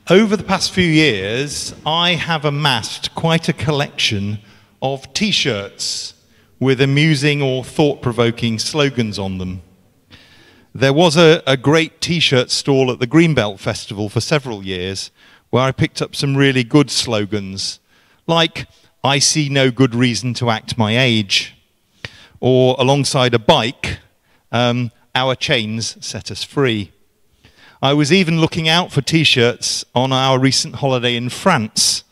Over the past few years, I have amassed quite a collection of T-shirts with amusing or thought-provoking slogans on them. There was a great T-shirt stall at the Greenbelt Festival for several years where I picked up some really good slogans, like, "I see no good reason to act my age," or alongside a bike, "Our chains set us free." I was even looking out for T-shirts on our recent holiday in France.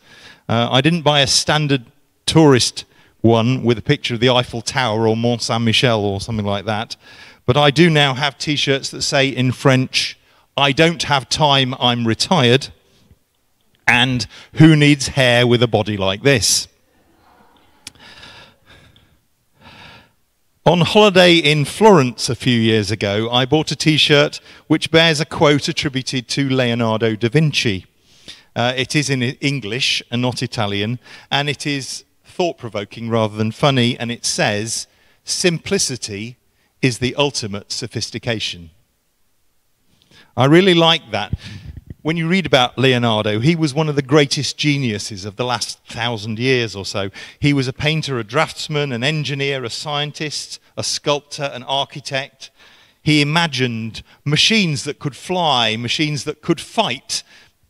I didn't buy a standard tourist one with a picture of the Eiffel Tower or Mont Saint-Michel or something like that, but I do now have T-shirts that say in French, "I don't have time, I'm retired," and "Who needs hair with a body like this?" On holiday in Florence a few years ago, I bought a T-shirt which bears a quote attributed to Leonardo da Vinci. It is in English and not Italian, and it is thought-provoking rather than funny, and it says, "Simplicity is the ultimate sophistication." I really like that. When you read about Leonardo, he was one of the greatest geniuses of the last 1,000 years or so. He was a painter, a draftsman, an engineer, a scientist, a sculptor, an architect. He imagined machines that could fly, machines that could fight,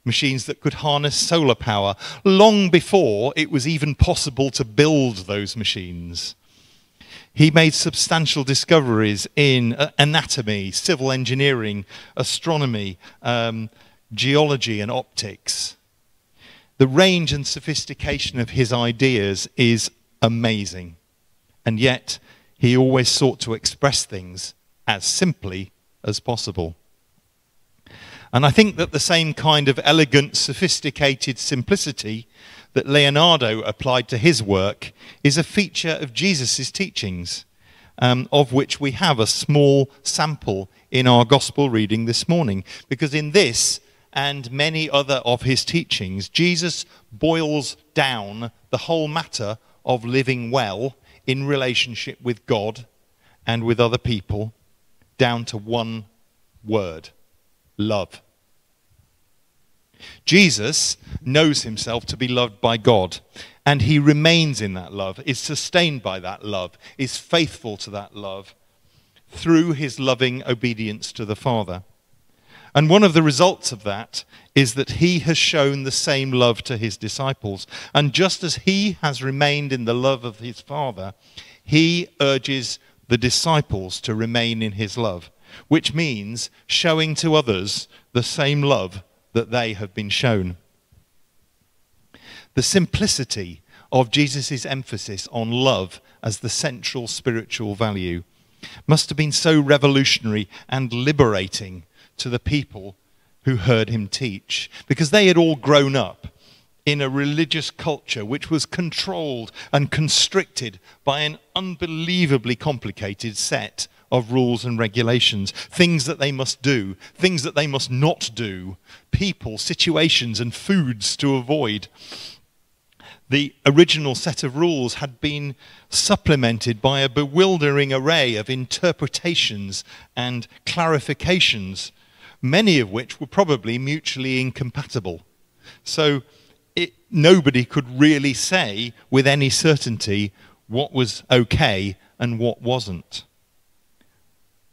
machines that could harness solar power, long before it was even possible to build those machines. He made substantial discoveries in anatomy, civil engineering, astronomy, geology and optics. The range and sophistication of his ideas is amazing, and yet he always sought to express things as simply as possible. And I think that the same kind of elegant, sophisticated simplicity that Leonardo applied to his work is a feature of Jesus' teachings, of which we have a small sample in our gospel reading this morning, because in this and many other of his teachings, Jesus boils down the whole matter of living well in relationship with God and with other people down to one word: love. Jesus knows himself to be loved by God, and he remains in that love, is sustained by that love, is faithful to that love through his loving obedience to the Father. And one of the results of that is that he has shown the same love to his disciples. And just as he has remained in the love of his Father, he urges the disciples to remain in his love, which means showing to others the same love that they have been shown. The simplicity of Jesus' emphasis on love as the central spiritual value must have been so revolutionary and liberating to the people who heard him teach, because they had all grown up in a religious culture which was controlled and constricted by an unbelievably complicated set of rules and regulations, things that they must do, things that they must not do, people, situations, and foods to avoid. The original set of rules had been supplemented by a bewildering array of interpretations and clarifications, many of which were probably mutually incompatible. So nobody could really say with any certainty what was okay and what wasn't.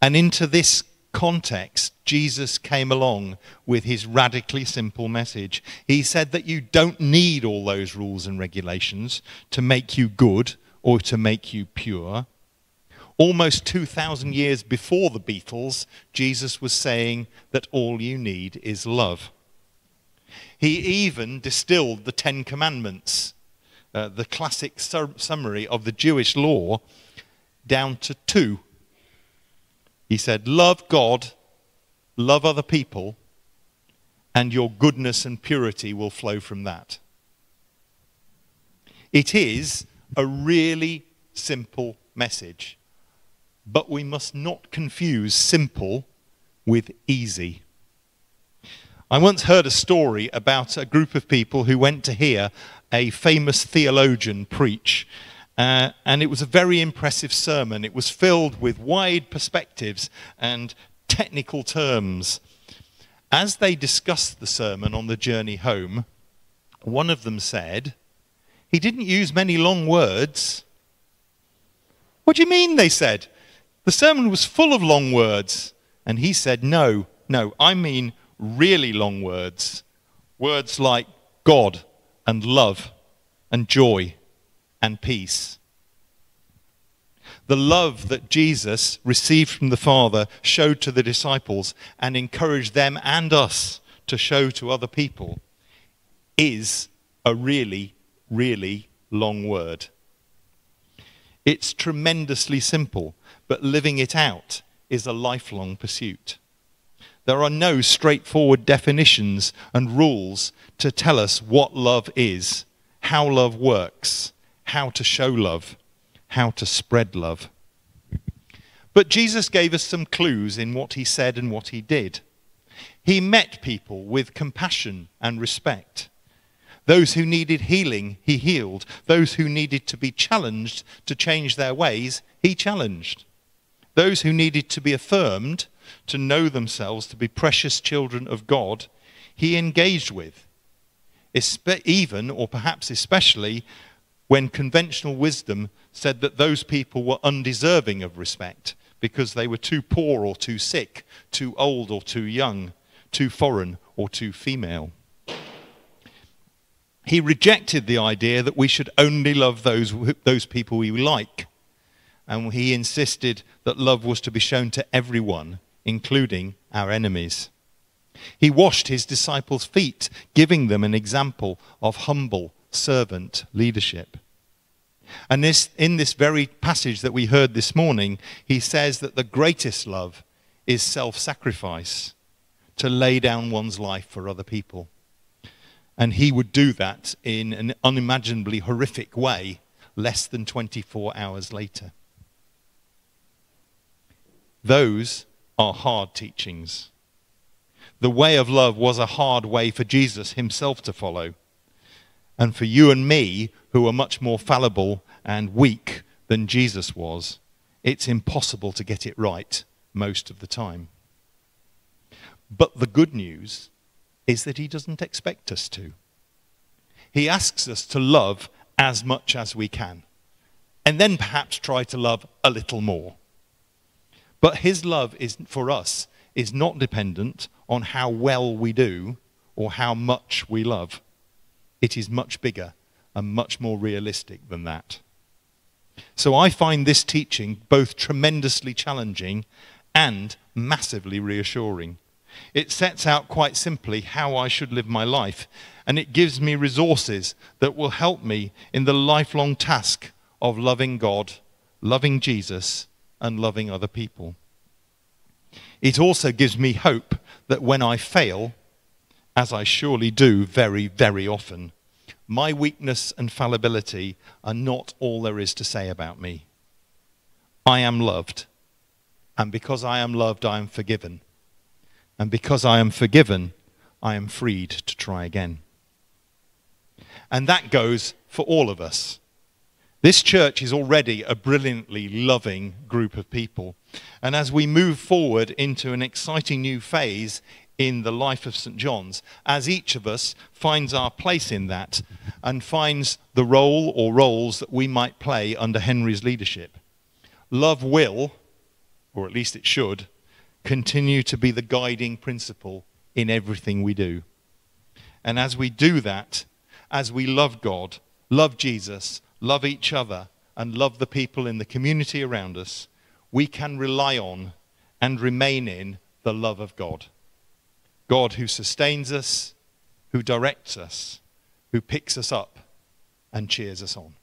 And into this context, Jesus came along with his radically simple message. He said that you don't need all those rules and regulations to make you good or to make you pure. Almost 2,000 years before the Beatles, Jesus was saying that all you need is love. He even distilled the Ten Commandments, the classic summary of the Jewish law, down to two. He said, love God, love other people, and your goodness and purity will flow from that. It is a really simple message, but we must not confuse simple with easy. I once heard a story about a group of people who went to hear a famous theologian preach. And it was a very impressive sermon. It was filled with wide perspectives and technical terms. As they discussed the sermon on the journey home, one of them said, "He didn't use many long words." "What do you mean?" they said. "The sermon was full of long words." And he said, no, I mean really long words. Words like God and love and joy and peace. The love that Jesus received from the Father showed to the disciples and encouraged them and us to show to other people is a really, really long word. It's tremendously simple, but living it out is a lifelong pursuit. There are no straightforward definitions and rules to tell us what love is, how love works, how to show love, how to spread love. But Jesus gave us some clues in what he said and what he did. He met people with compassion and respect. Those who needed healing, he healed. Those who needed to be challenged to change their ways, he challenged. Those who needed to be affirmed, to know themselves to be precious children of God, he engaged with. Even, or perhaps especially, when conventional wisdom said that those people were undeserving of respect because they were too poor or too sick, too old or too young, too foreign or too female. He rejected the idea that we should only love those people we like. And he insisted that love was to be shown to everyone, including our enemies. He washed his disciples' feet, giving them an example of humble servant leadership. And in this very passage that we heard this morning, he says that the greatest love is self-sacrifice, to lay down one's life for other people. And he would do that in an unimaginably horrific way less than 24 hours later. Those are hard teachings. The way of love was a hard way for Jesus himself to follow. And for you and me, who are much more fallible and weak than Jesus was, it's impossible to get it right most of the time. But the good news is that he doesn't expect us to. He asks us to love as much as we can, and then perhaps try to love a little more. But his love for us is not dependent on how well we do or how much we love. It is much bigger and much more realistic than that. So I find this teaching both tremendously challenging and massively reassuring. It sets out quite simply how I should live my life, and it gives me resources that will help me in the lifelong task of loving God, loving Jesus, and loving other people. It also gives me hope that when I fail, as I surely do very, very often, my weakness and fallibility are not all there is to say about me. I am loved, and because I am loved, I am forgiven. And because I am forgiven, I am freed to try again. And that goes for all of us. This church is already a brilliantly loving group of people. And as we move forward into an exciting new phase in the life of St. John's, as each of us finds our place in that and finds the role or roles that we might play under Henry's leadership, love will, or at least it should, continue to be the guiding principle in everything we do. And as we do that, as we love God, love Jesus, love each other, and love the people in the community around us, we can rely on and remain in the love of God. God who sustains us, who directs us, who picks us up and cheers us on.